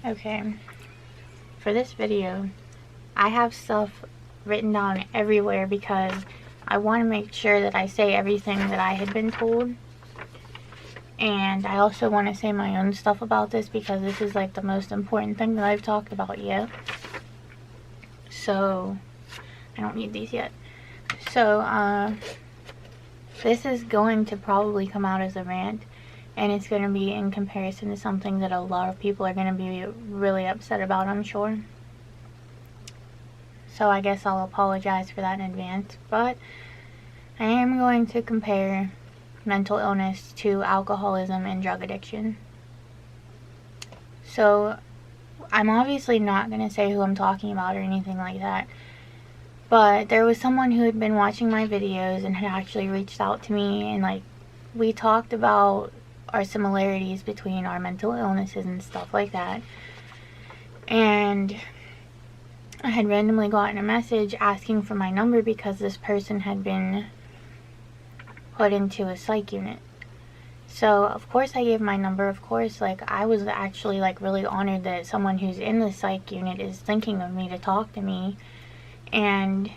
Okay, for this video, I have stuff written down everywhere because I want to make sure that I say everything that I had been told. And I also want to say my own stuff about this because this is like the most important thing that I've talked about yet. So, I don't need these yet. So, this is going to probably come out as a rant. And it's going to be in comparison to something that a lot of people are going to be really upset about, I'm sure. So I guess I'll apologize for that in advance. But I am going to compare mental illness to alcoholism and drug addiction. So I'm obviously not going to say who I'm talking about or anything like that. But there was someone who had been watching my videos and had actually reached out to me, and like we talked about our similarities between our mental illnesses and stuff like that. And I had randomly gotten a message asking for my number because this person had been put into a psych unit. So of course I gave my number. Of course, like I was actually like really honored that someone who's in the psych unit is thinking of me to talk to me. And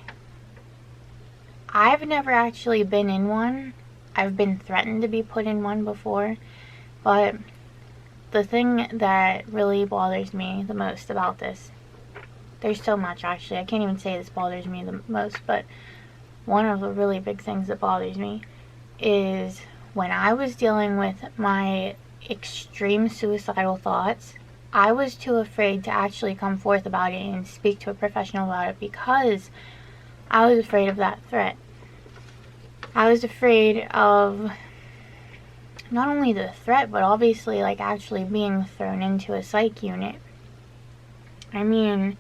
I've never actually been in one. I've been threatened to be put in one before, but the thing that really bothers me the most about this, there's so much actually, I can't even say this bothers me the most, but one of the really big things that bothers me is when I was dealing with my extreme suicidal thoughts, I was too afraid to actually come forth about it and speak to a professional about it because I was afraid of that threat. I was afraid of not only the threat, but obviously like actually being thrown into a psych unit. I mean,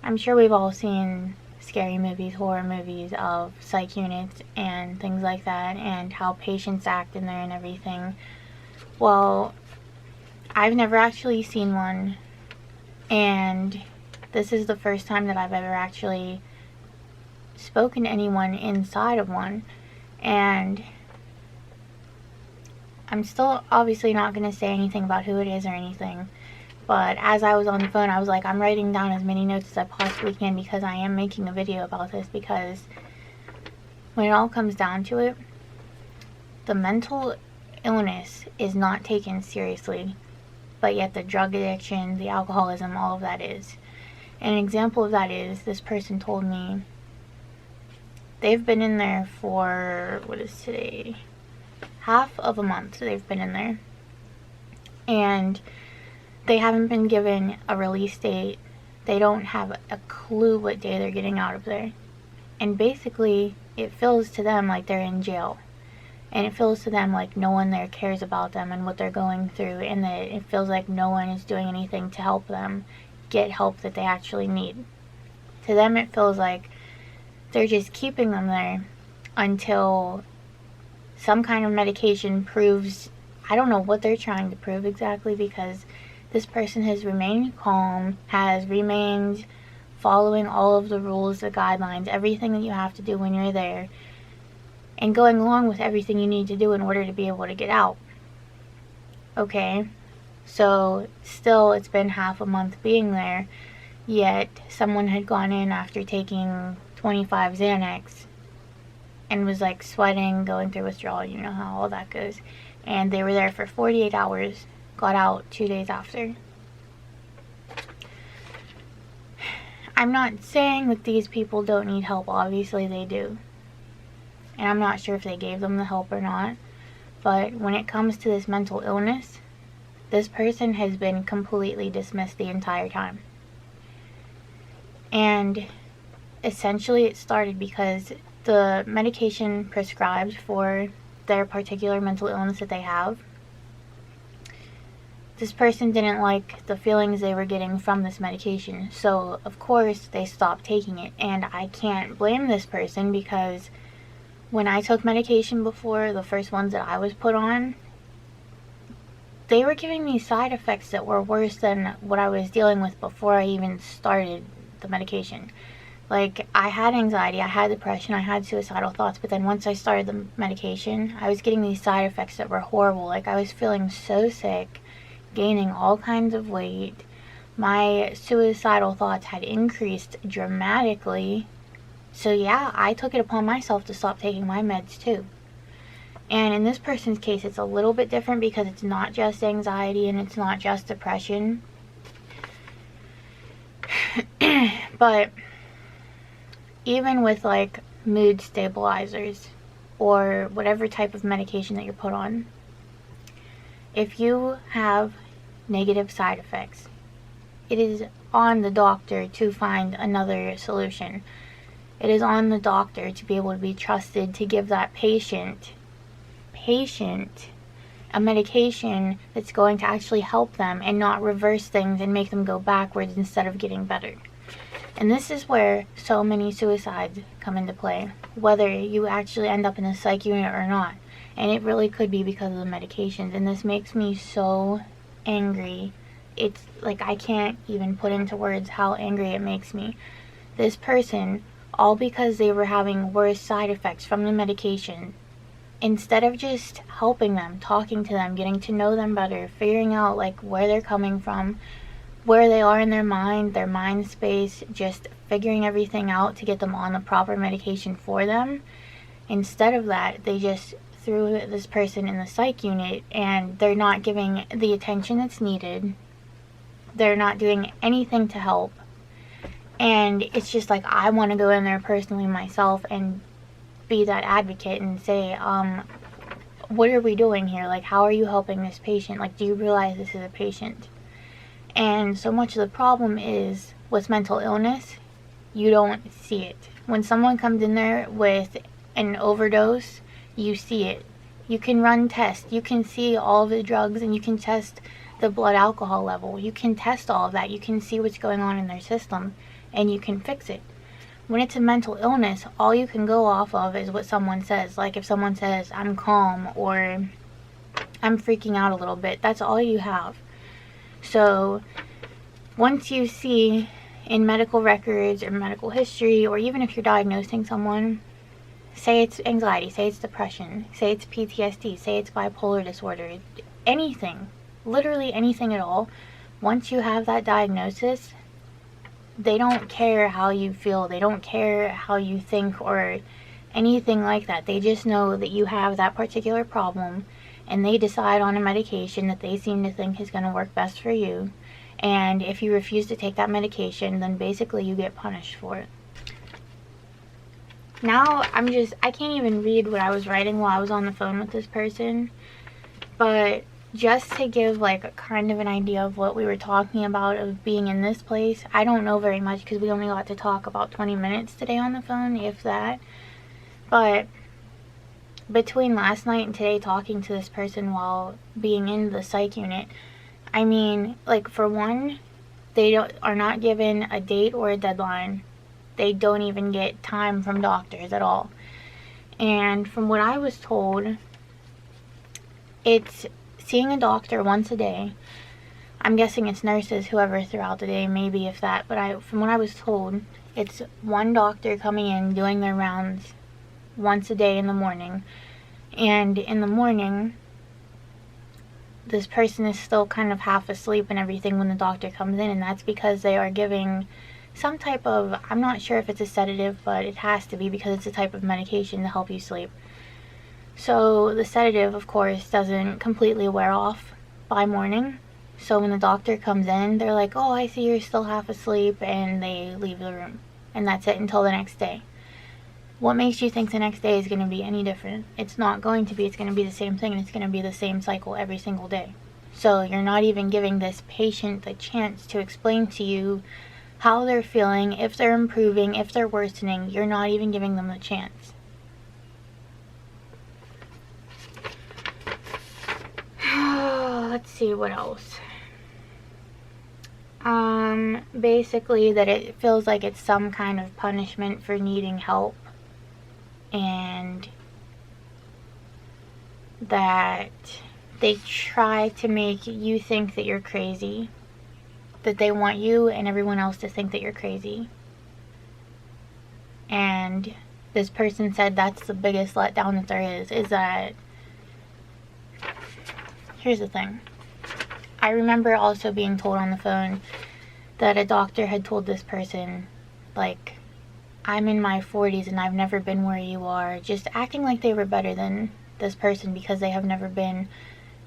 I'm sure we've all seen scary movies, horror movies of psych units and things like that, and how patients act in there and everything. Well, I've never actually seen one, and this is the first time that I've ever actually spoken to anyone inside of one. And I'm still obviously not going to say anything about who it is or anything, but as I was on the phone, I was like, I'm writing down as many notes as I possibly can because I am making a video about this, because when it all comes down to it, the mental illness is not taken seriously, but yet the drug addiction, the alcoholism, all of that is. And an example of that is, this person told me they've been in there for, what is today? Half of a month they've been in there. And they haven't been given a release date. They don't have a clue what day they're getting out of there. And basically, it feels to them like they're in jail. And it feels to them like no one there cares about them and what they're going through, and that it feels like no one is doing anything to help them get help that they actually need. To them, it feels like they're just keeping them there until some kind of medication proves, I don't know what they're trying to prove exactly, because this person has remained calm, has remained following all of the rules, the guidelines, everything that you have to do when you're there, and going along with everything you need to do in order to be able to get out. Okay, so still it's been half a month being there, yet someone had gone in after taking 25 Xanax and was like sweating, going through withdrawal, you know how all that goes, and they were there for 48 hours, got out 2 days after. I'm not saying that these people don't need help, obviously they do. And I'm not sure if they gave them the help or not. But when it comes to this mental illness, this person has been completely dismissed the entire time. And essentially it started because the medication prescribed for their particular mental illness that they have, this person didn't like the feelings they were getting from this medication. So of course they stopped taking it. And I can't blame this person, because when I took medication before, the first ones that I was put on, they were giving me side effects that were worse than what I was dealing with before I even started the medication. Like, I had anxiety, I had depression, I had suicidal thoughts, but then once I started the medication, I was getting these side effects that were horrible. Like, I was feeling so sick, gaining all kinds of weight. My suicidal thoughts had increased dramatically. So yeah, I took it upon myself to stop taking my meds too. And in this person's case, it's a little bit different because it's not just anxiety and it's not just depression. But even with like mood stabilizers or whatever type of medication that you're put on, if you have negative side effects, it is on the doctor to find another solution. It is on the doctor to be able to be trusted to give that patient a medication that's going to actually help them and not reverse things and make them go backwards instead of getting better. And this is where so many suicides come into play, whether you actually end up in a psych unit or not. And it really could be because of the medications, and this makes me so angry. It's like I can't even put into words how angry it makes me. This person, all because they were having worse side effects from the medication, instead of just helping them, talking to them, getting to know them better, figuring out like where they're coming from, where they are in their mind space, just figuring everything out to get them on the proper medication for them. Instead of that, they just threw this person in the psych unit, and they're not giving the attention that's needed. They're not doing anything to help. And it's just like, I want to go in there personally myself and be that advocate and say, what are we doing here? Like, how are you helping this patient? Like, do you realize this is a patient? And so much of the problem is with mental illness, you don't see it. When someone comes in there with an overdose, you see it. You can run tests. You can see all of the drugs, and you can test the blood alcohol level. You can test all of that. You can see what's going on in their system, and you can fix it. When it's a mental illness, all you can go off of is what someone says. Like if someone says, I'm calm, or I'm freaking out a little bit, that's all you have. So once you see in medical records or medical history, or even if you're diagnosing someone, say it's anxiety, say it's depression, say it's PTSD, say it's bipolar disorder, anything, literally anything at all, once you have that diagnosis, they don't care how you feel, they don't care how you think or anything like that. They just know that you have that particular problem, and they decide on a medication that they seem to think is going to work best for you. And if you refuse to take that medication, then basically you get punished for it. Now I can't even read what I was writing while I was on the phone with this person, but just to give like a kind of an idea of what we were talking about of being in this place, I don't know very much because we only got to talk about 20 minutes today on the phone, if that. But between last night and today talking to this person while being in the psych unit, I mean, like, for one, they are not given a date or a deadline. They don't even get time from doctors at all. And from what I was told, it's seeing a doctor once a day. I'm guessing it's nurses, whoever throughout the day, maybe if that. But from what I was told, it's one doctor coming in, doing their rounds once a day in the morning. And in the morning, this person is still kind of half asleep and everything when the doctor comes in, and that's because they are giving some type of, I'm not sure if it's a sedative, but it has to be because it's a type of medication to help you sleep. So the sedative, of course, doesn't completely wear off by morning. So when the doctor comes in, they're like, oh, I see you're still half asleep, and they leave the room. And that's it until the next day. What makes you think the next day is going to be any different? It's not going to be. It's going to be the same thing, and it's going to be the same cycle every single day. So you're not even giving this patient the chance to explain to you how they're feeling, if they're improving, if they're worsening. You're not even giving them the chance. Let's see what else. Basically that it feels like it's some kind of punishment for needing help, and that they try to make you think that you're crazy, that they want you and everyone else to think that you're crazy. And this person said that's the biggest letdown that there is that, here's the thing. I remember also being told on the phone that a doctor had told this person, like, I'm in my 40s and I've never been where you are, just acting like they were better than this person because they have never been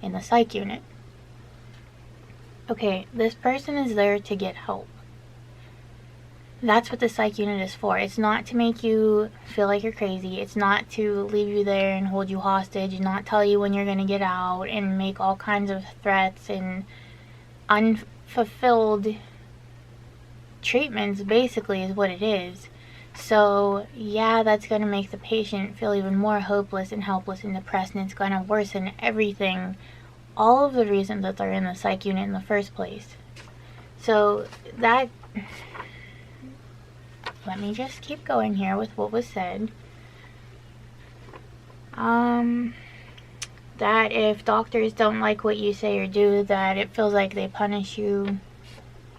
in the psych unit. Okay, this person is there to get help. That's what the psych unit is for. It's not to make you feel like you're crazy. It's not to leave you there and hold you hostage and not tell you when you're going to get out and make all kinds of threats and unfulfilled treatments, basically, is what it is. So, yeah, that's going to make the patient feel even more hopeless and helpless and depressed, and it's going to worsen everything, all of the reasons that they're in the psych unit in the first place. So, that... Let me just keep going here with what was said. That if doctors don't like what you say or do, that it feels like they punish you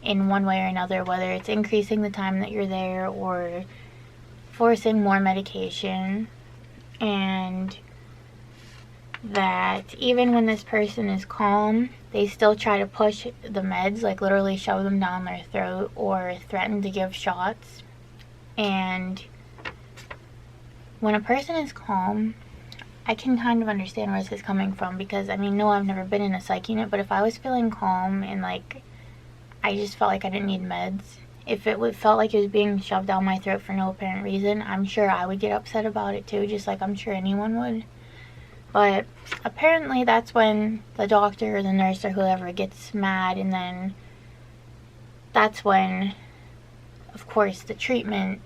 in one way or another, whether it's increasing the time that you're there or forcing more medication, and that even when this person is calm, they still try to push the meds, like literally shove them down their throat or threaten to give shots. And when a person is calm, I can kind of understand where this is coming from, because I mean, no, I've never been in a psych unit, but if I was feeling calm and like I just felt like I didn't need meds, if it felt like it was being shoved down my throat for no apparent reason, I'm sure I would get upset about it too, just like I'm sure anyone would. But apparently that's when the doctor or the nurse or whoever gets mad, and then that's when, of course, the treatment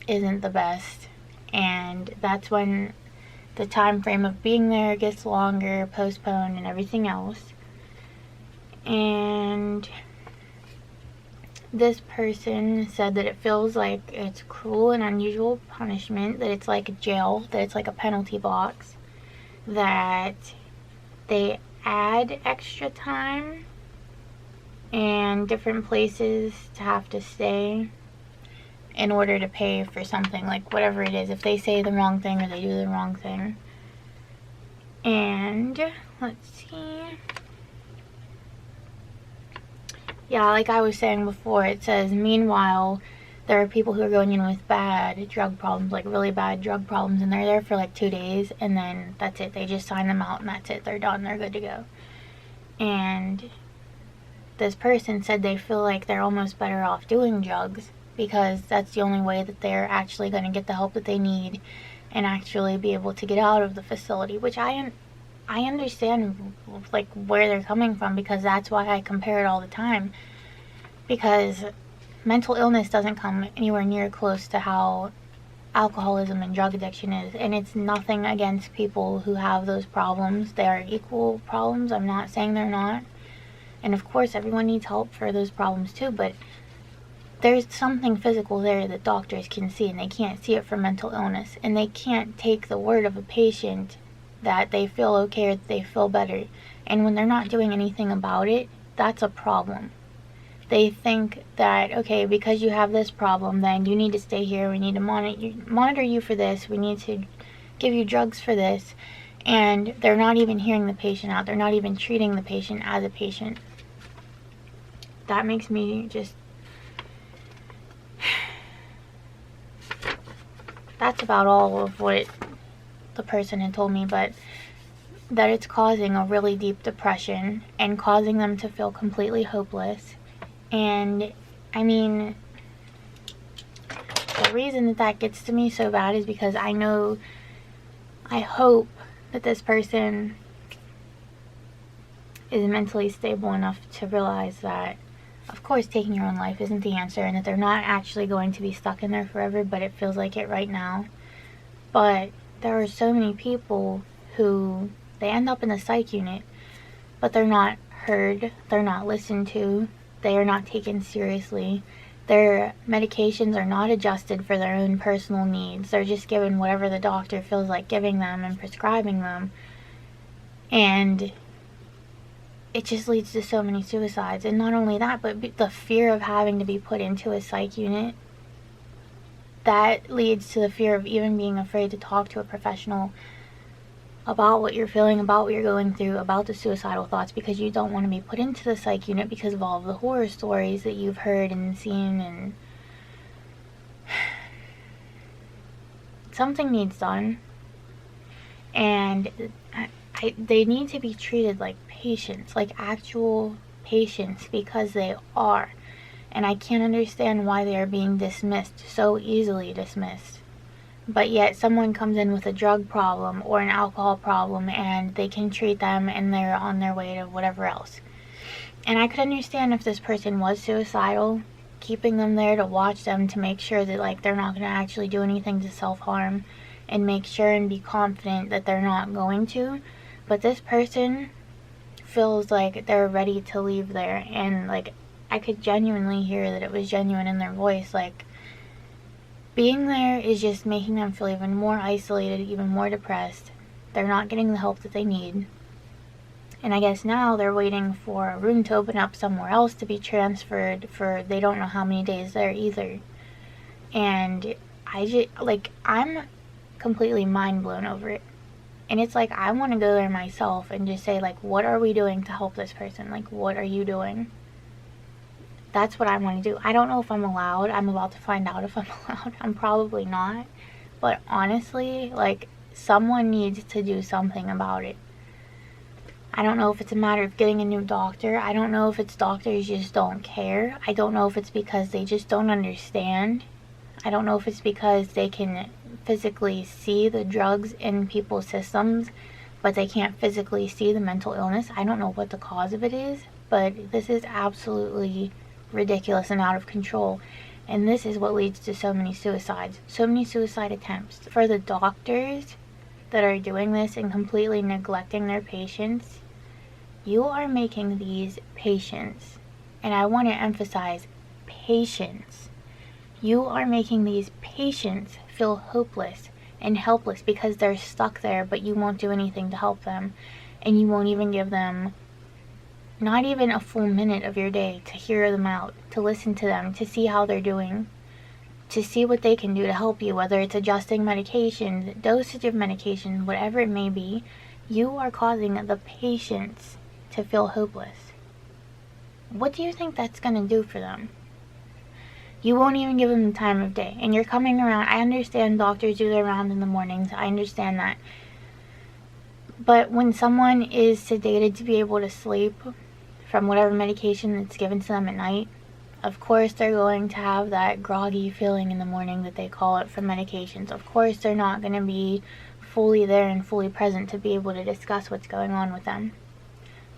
isn't the best, and that's when the time frame of being there gets longer, postponed, and everything else. And this person said that it feels like it's cruel and unusual punishment, that it's like a jail, that it's like a penalty box, that they add extra time and different places to have to stay in order to pay for something, like whatever it is, if they say the wrong thing or they do the wrong thing. And let's see, yeah, like I was saying before, it says, meanwhile, there are people who are going in with bad drug problems, like really bad drug problems, and they're there for like 2 days, and then that's it. They just sign them out, and that's it. They're done. They're good to go. And this person said they feel like they're almost better off doing drugs, because that's the only way that they're actually going to get the help that they need and actually be able to get out of the facility, which I understand like where they're coming from, because that's why I compare it all the time, because mental illness doesn't come anywhere near close to how alcoholism and drug addiction is, and it's nothing against people who have those problems. They are equal problems. I'm not saying they're not, and of course everyone needs help for those problems too, but there's something physical there that doctors can see, and they can't see it for mental illness, and they can't take the word of a patient that they feel okay or that they feel better, and when they're not doing anything about it, that's a problem. They think that, okay, because you have this problem, then you need to stay here, we need to monitor you for this, we need to give you drugs for this, and they're not even hearing the patient out, they're not even treating the patient as a patient. That makes me just... That's about all of what the person had told me, but that it's causing a really deep depression and causing them to feel completely hopeless. And I mean, the reason that gets to me so bad is because I hope that this person is mentally stable enough to realize that, of course, taking your own life isn't the answer, and that they're not actually going to be stuck in there forever, but it feels like it right now. But there are so many people who, they end up in the psych unit, but they're not heard, they're not listened to, they are not taken seriously, their medications are not adjusted for their own personal needs, they're just given whatever the doctor feels like giving them and prescribing them, and it just leads to so many suicides. And not only that, but the fear of having to be put into a psych unit, that leads to the fear of even being afraid to talk to a professional about what you're feeling, about what you're going through, about the suicidal thoughts, because you don't want to be put into the psych unit because of all of the horror stories that you've heard and seen. And something needs done, and they need to be treated like patients, like actual patients, because they are. And I can't understand why they are being dismissed, so easily dismissed. But yet someone comes in with a drug problem or an alcohol problem and they can treat them and they're on their way to whatever else. And I could understand if this person was suicidal, keeping them there to watch them, to make sure that like they're not going to actually do anything to self-harm, and make sure and be confident that they're not going to. But this person feels like they're ready to leave there, and like I could genuinely hear that it was genuine in their voice. Like, being there is just making them feel even more isolated, even more depressed. They're not getting the help that they need. And I guess now they're waiting for a room to open up somewhere else to be transferred for they don't know how many days there either. And I just, like, I'm completely mind blown over it. And it's like, I want to go there myself and just say, like, what are we doing to help this person? Like, what are you doing? That's what I want to do. I don't know if I'm allowed. I'm about to find out if I'm allowed. I'm probably not. But honestly, like, someone needs to do something about it. I don't know if it's a matter of getting a new doctor. I don't know if it's doctors just don't care. I don't know if it's because they just don't understand. I don't know if it's because they can physically see the drugs in people's systems, but they can't physically see the mental illness. I don't know what the cause of it is, but this is absolutely ridiculous and out of control. And this is what leads to so many suicides, so many suicide attempts. For the doctors that are doing this and completely neglecting their patients, you are making these patients, and I want to emphasize patients, you are making these patients feel hopeless and helpless because they're stuck there, but you won't do anything to help them, and you won't even give them not even a full minute of your day to hear them out, to listen to them, to see how they're doing, to see what they can do to help you, whether it's adjusting medications, dosage of medication, whatever it may be. You are causing the patients to feel hopeless. What do you think that's going to do for them? You won't even give them the time of day, and you're coming around. I understand doctors do their round in the mornings. I understand that. But when someone is sedated to be able to sleep from whatever medication that's given to them at night, of course they're going to have that groggy feeling in the morning that they call it from medications. Of course they're not going to be fully there and fully present to be able to discuss what's going on with them.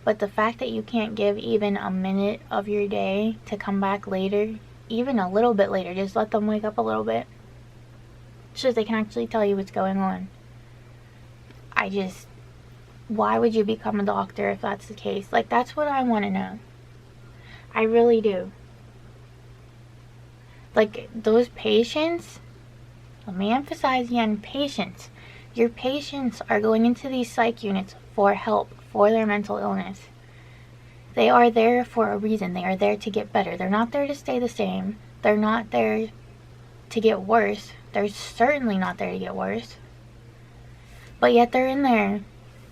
But the fact that you can't give even a minute of your day to come back later, even a little bit later, just let them wake up a little bit so they can actually tell you what's going on. Why would you become a doctor if that's the case? Like, that's what I want to know. I really do. Like, those patients, let me emphasize again, patients. Your patients are going into these psych units for help for their mental illness. They are there for a reason. They are there to get better. They're not there to stay the same. They're not there to get worse. They're certainly not there to get worse. But yet they're in there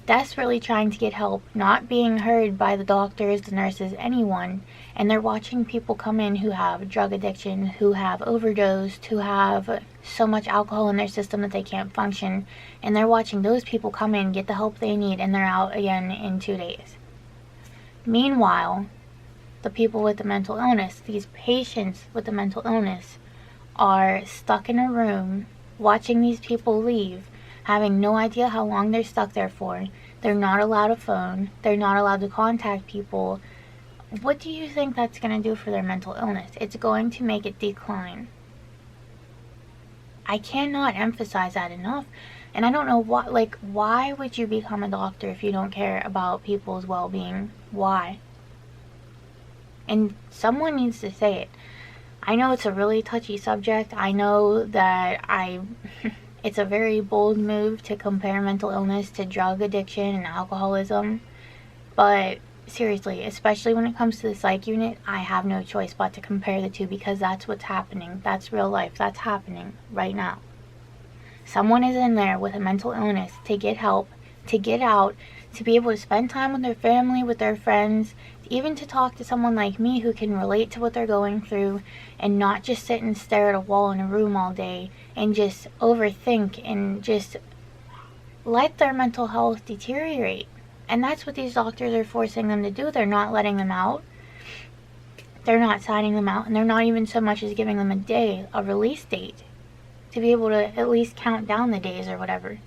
desperately trying to get help, not being heard by the doctors, the nurses, anyone. And they're watching people come in who have drug addiction, who have overdosed, who have so much alcohol in their system that they can't function. And they're watching those people come in, get the help they need, and they're out again in 2 days. Meanwhile, the people with the mental illness, these patients with the mental illness, are stuck in a room watching these people leave, having no idea how long they're stuck there for. They're not allowed a phone. They're not allowed to contact people. What do you think that's going to do for their mental illness? It's going to make it decline. I cannot emphasize that enough. And I don't know what, like, why would you become a doctor if you don't care about people's well-being? Why? And someone needs to say it. I know it's a really touchy subject. I know that it's a very bold move to compare mental illness to drug addiction and alcoholism. But seriously, especially when it comes to the psych unit, I have no choice but to compare the two, because that's what's happening. That's real life. That's happening right now. Someone is in there with a mental illness to get help, to get out, to be able to spend time with their family, with their friends, even to talk to someone like me who can relate to what they're going through and not just sit and stare at a wall in a room all day and just overthink and just let their mental health deteriorate. And that's what these doctors are forcing them to do. They're not letting them out. They're not signing them out, and they're not even so much as giving them a release date, to be able to at least count down the days or whatever.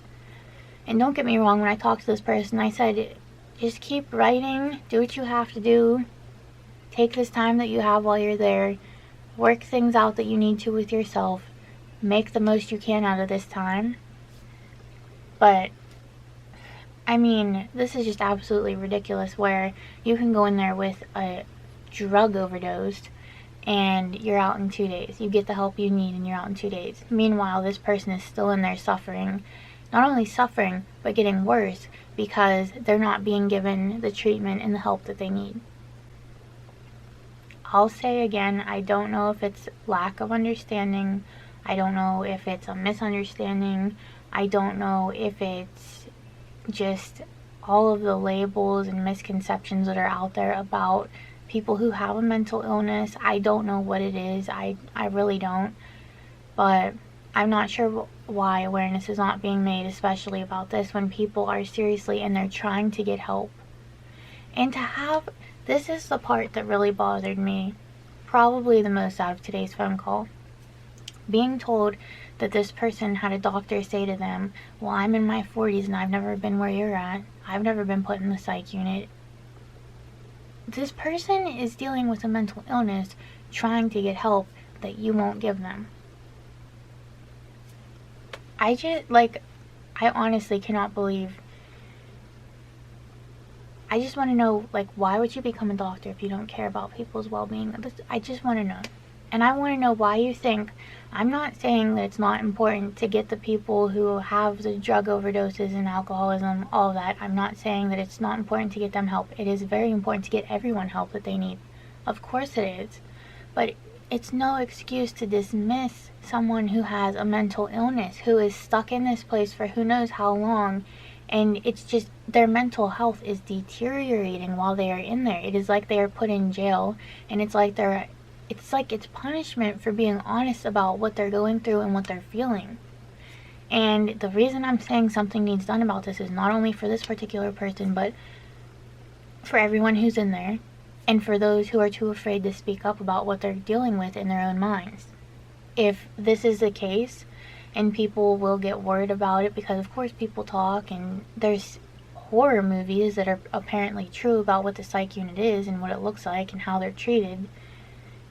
And don't get me wrong, when I talked to this person, I said, just keep writing, do what you have to do, take this time that you have while you're there, work things out that you need to with yourself, make the most you can out of this time. But, I mean, this is just absolutely ridiculous, where you can go in there with a drug overdose and you're out in 2 days. You get the help you need and you're out in 2 days. Meanwhile, this person is still in there suffering. Not only suffering, but getting worse because they're not being given the treatment and the help that they need. I'll say again, I don't know if it's lack of understanding. I don't know if it's a misunderstanding. I don't know if it's just all of the labels and misconceptions that are out there about people who have a mental illness. I don't know what it is. I really don't. But I'm not sure why awareness is not being made, especially about this, when people are seriously in there trying to get help. And to have, this is the part that really bothered me probably the most out of today's phone call. Being told that this person had a doctor say to them, well, I'm in my 40s and I've never been where you're at. I've never been put in the psych unit. This person is dealing with a mental illness, trying to get help that you won't give them. I honestly cannot believe. I just want to know, why would you become a doctor if you don't care about people's well-being? I just want to know. And I want to know why you think. I'm not saying that it's not important to get the people who have the drug overdoses and alcoholism, all of that. I'm not saying that it's not important to get them help. It is very important to get everyone help that they need. Of course it is. But it's no excuse to dismiss someone who has a mental illness, who is stuck in this place for who knows how long, and it's just their mental health is deteriorating while they are in there. It is like they are put in jail, and it's like it's punishment for being honest about what they're going through and what they're feeling. And the reason I'm saying something needs done about this is not only for this particular person, but for everyone who's in there, and for those who are too afraid to speak up about what they're dealing with in their own minds. If this is the case, and people will get worried about it, because of course people talk, and there's horror movies that are apparently true about what the psych unit is and what it looks like and how they're treated,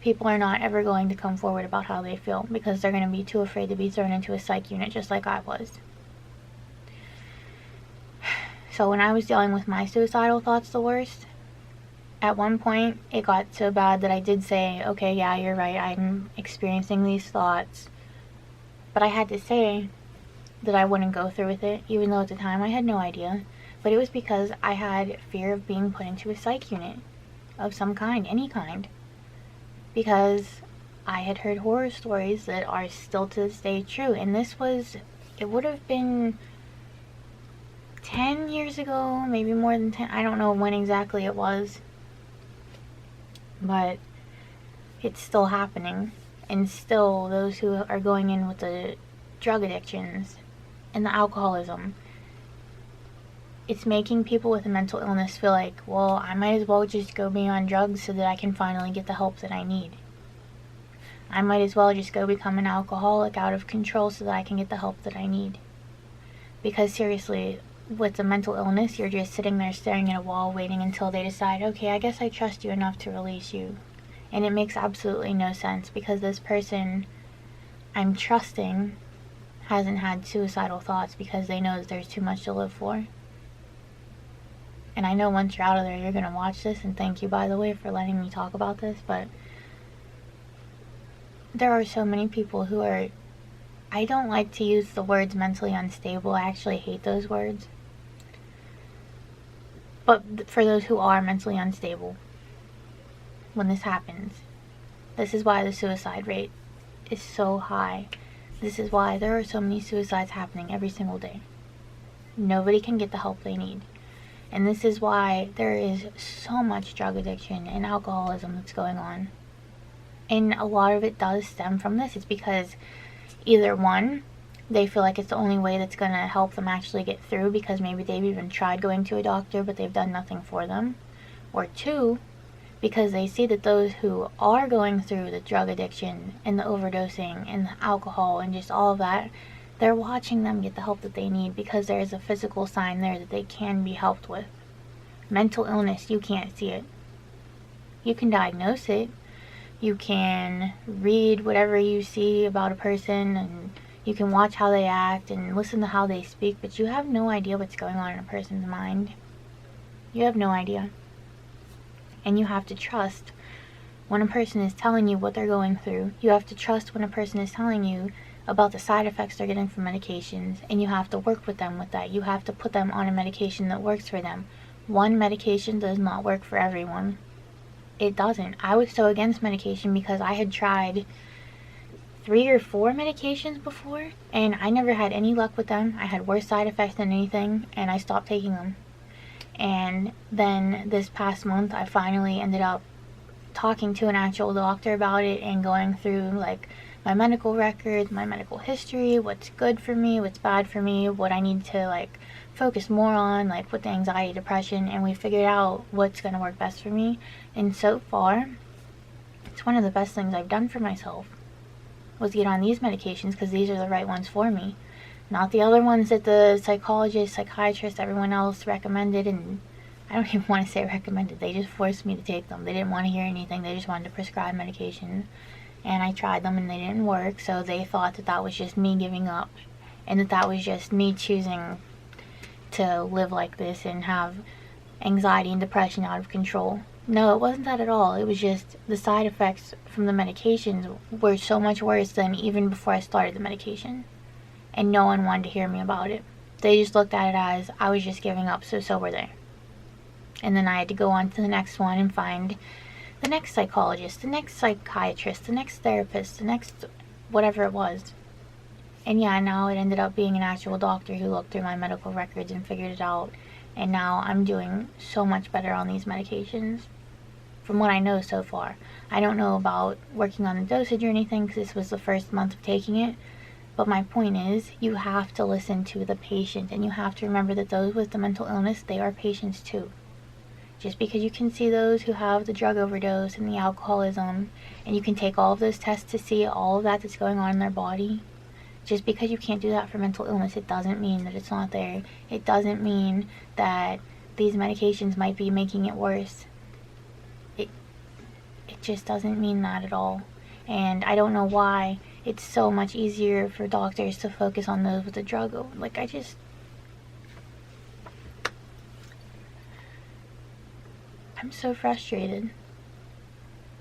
people are not ever going to come forward about how they feel because they're going to be too afraid to be thrown into a psych unit, just like I was. So when I was dealing with my suicidal thoughts the worst, at one point it got so bad that I did say, okay, yeah, you're right, I'm experiencing these thoughts. But I had to say that I wouldn't go through with it, even though at the time I had no idea. But it was because I had fear of being put into a psych unit of some kind, any kind. Because I had heard horror stories that are still to this day true. And it would have been 10 years ago, maybe more than 10. I don't know when exactly it was. But it's still happening. And still, those who are going in with the drug addictions and the alcoholism, it's making people with a mental illness feel like, well, I might as well just go be on drugs so that I can finally get the help that I need. I might as well just go become an alcoholic out of control so that I can get the help that I need. Because seriously, with a mental illness, you're just sitting there staring at a wall waiting until they decide, okay, I guess I trust you enough to release you. And it makes absolutely no sense because this person I'm trusting hasn't had suicidal thoughts because they know that there's too much to live for. And I know once you're out of there, you're going to watch this, and thank you, by the way, for letting me talk about this, but there are so many people who are, I don't like to use the words mentally unstable. I actually hate those words. But for those who are mentally unstable, when this happens, this is why the suicide rate is so high. This is why there are so many suicides happening every single day. Nobody can get the help they need. And this is why there is so much drug addiction and alcoholism that's going on. And a lot of it does stem from this. It's because either one, they feel like it's the only way that's going to help them actually get through, because maybe they've even tried going to a doctor but they've done nothing for them. Or two, because they see that those who are going through the drug addiction and the overdosing and the alcohol and just all of that, they're watching them get the help that they need, because there's a physical sign there that they can be helped with. Mental illness, you can't see it. You can diagnose it. You can read whatever you see about a person, and you can watch how they act and listen to how they speak, but you have no idea what's going on in a person's mind. You have no idea. And you have to trust when a person is telling you what they're going through. You have to trust when a person is telling you about the side effects they're getting from medications, and you have to work with them with that. You have to put them on a medication that works for them. One medication does not work for everyone. It doesn't. I was so against medication because I had tried 3 or 4 medications before, and I never had any luck with them. I had worse side effects than anything, and I stopped taking them. And then this past month, I finally ended up talking to an actual doctor about it and going through like my medical records, my medical history, what's good for me, what's bad for me, what I need to like focus more on, like with the anxiety, depression, and we figured out what's going to work best for me. And so far, it's one of the best things I've done for myself was get on these medications, because these are the right ones for me, not the other ones that the psychologist, psychiatrist, everyone else recommended. And I don't even want to say recommended, they just forced me to take them. They didn't want to hear anything, they just wanted to prescribe medication, and I tried them and they didn't work. So they thought that that was just me giving up, and that was just me choosing to live like this and have anxiety and depression out of control. No, it wasn't that at all. It was just the side effects from the medications were so much worse than even before I started the medication. And no one wanted to hear me about it. They just looked at it as I was just giving up, so were they. And then I had to go on to the next one and find the next psychologist, the next psychiatrist, the next therapist, the next whatever it was. And yeah, now it ended up being an actual doctor who looked through my medical records and figured it out. And now I'm doing so much better on these medications from what I know so far. I don't know about working on the dosage or anything, because this was the first month of taking it. But my point is, you have to listen to the patient, and you have to remember that those with the mental illness, they are patients too. Just because you can see those who have the drug overdose and the alcoholism, and you can take all of those tests to see all of that that's going on in their body, just because you can't do that for mental illness, it doesn't mean that it's not there. It doesn't mean that these medications might be making it worse. It just doesn't mean that at all. And I don't know why it's so much easier for doctors to focus on those with the drug. Like, I'm so frustrated.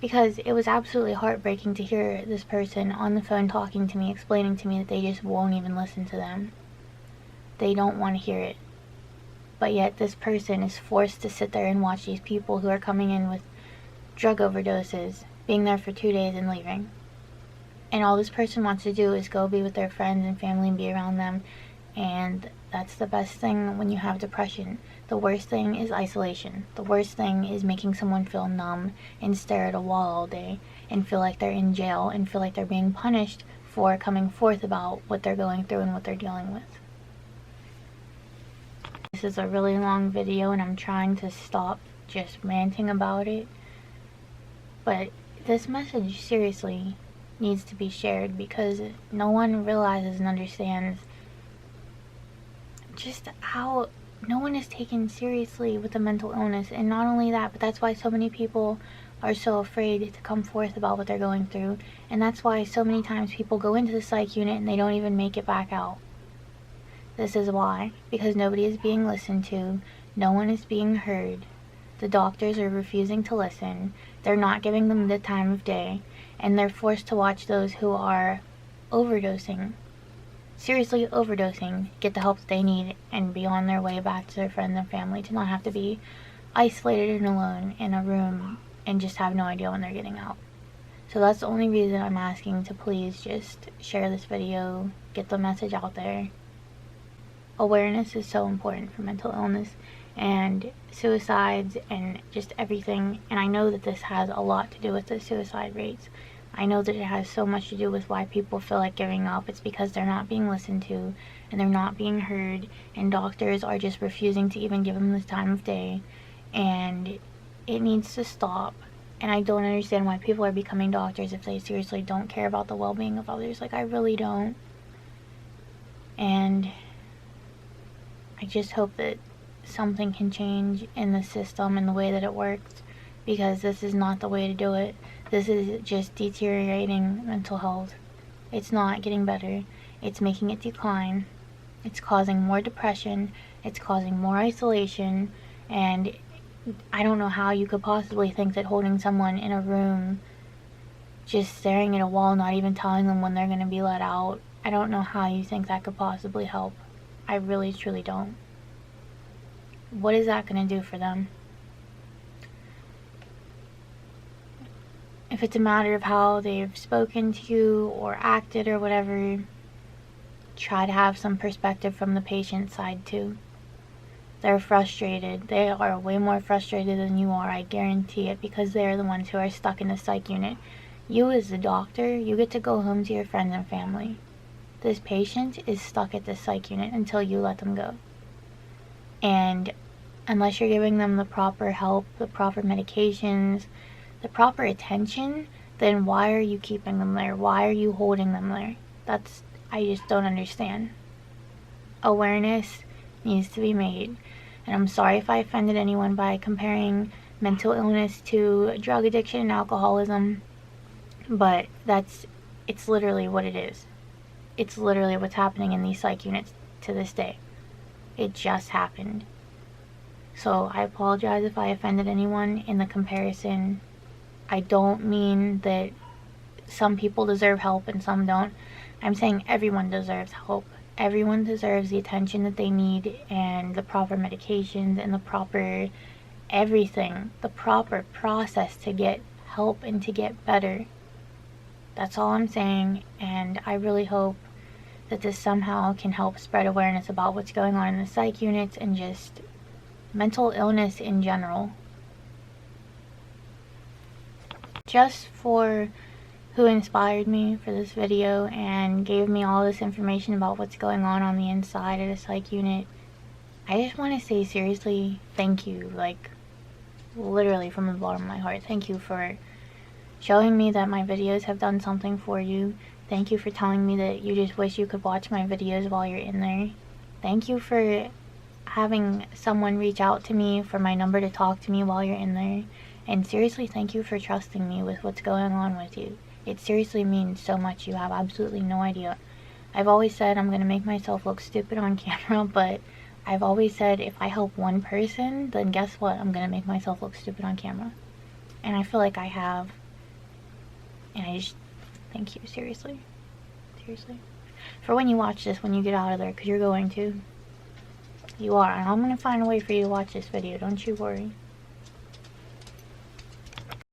Because it was absolutely heartbreaking to hear this person on the phone talking to me, explaining to me that they just won't even listen to them. They don't want to hear it. But yet this person is forced to sit there and watch these people who are coming in with drug overdoses, being there for 2 days and leaving. And all this person wants to do is go be with their friends and family and be around them. And that's the best thing when you have depression. The worst thing is isolation. The worst thing is making someone feel numb and stare at a wall all day and feel like they're in jail and feel like they're being punished for coming forth about what they're going through and what they're dealing with. This is a really long video, and I'm trying to stop just ranting about it. But this message seriously needs to be shared, because no one realizes and understands just how no one is taken seriously with a mental illness. And not only that, but that's why so many people are so afraid to come forth about what they're going through. And that's why so many times people go into the psych unit and they don't even make it back out. This is why. Because nobody is being listened to. No one is being heard. The doctors are refusing to listen. They're not giving them the time of day. And they're forced to watch those who are overdosing, seriously overdosing, get the help that they need and be on their way back to their friends and family, to not have to be isolated and alone in a room and just have no idea when they're getting out. So that's the only reason I'm asking to please just share this video, get the message out there. awareness is so important for mental illness and suicides and just everything. And I know that this has a lot to do with the suicide rates. I know that it has so much to do with why people feel like giving up. It's because they're not being listened to and they're not being heard, and doctors are just refusing to even give them the time of day, and it needs to stop. And I don't understand why people are becoming doctors if they seriously don't care about the well-being of others. Like, I really don't. And I just hope that something can change in the system and the way that it works, because this is not the way to do it. This is just deteriorating mental health. It's not getting better. It's making it decline. It's causing more depression. It's causing more isolation. And I don't know how you could possibly think that holding someone in a room, just staring at a wall, not even telling them when they're going to be let out, I don't know how you think that could possibly help. I really, truly don't. What is that going to do for them? If it's a matter of how they've spoken to you or acted or whatever, try to have some perspective from the patient side too. They're frustrated. They are way more frustrated than you are, I guarantee it, because they're the ones who are stuck in the psych unit. You as the doctor, you get to go home to your friends and family. This patient is stuck at the psych unit until you let them go. And unless you're giving them the proper help, the proper medications, the proper attention, then why are you keeping them there? Why are you holding them there? I just don't understand. Awareness needs to be made. And I'm sorry if I offended anyone by comparing mental illness to drug addiction and alcoholism, but it's literally what it is. It's literally what's happening in these psych units to this day. It just happened. So I apologize if I offended anyone in the comparison. I don't mean that some people deserve help and some don't. I'm saying everyone deserves help. Everyone deserves the attention that they need and the proper medications and the proper everything, the proper process to get help and to get better. That's all I'm saying, and I really hope that this somehow can help spread awareness about what's going on in the psych units and just mental illness in general. Just for who inspired me for this video and gave me all this information about what's going on the inside of the psych unit, I just want to say seriously, thank you, like literally from the bottom of my heart. Thank you for showing me that my videos have done something for you. Thank you for telling me that you just wish you could watch my videos while you're in there. Thank you for having someone reach out to me for my number to talk to me while you're in there. And seriously, thank you for trusting me with what's going on with you. It seriously means so much. You have absolutely no idea. I've always said I'm going to make myself look stupid on camera, but I've always said if I help one person, then guess what? I'm going to make myself look stupid on camera. And I feel like I have. And I just thank you, seriously. Seriously. For when you watch this, when you get out of there, because you're going to. You are. And I'm going to find a way for you to watch this video. Don't you worry.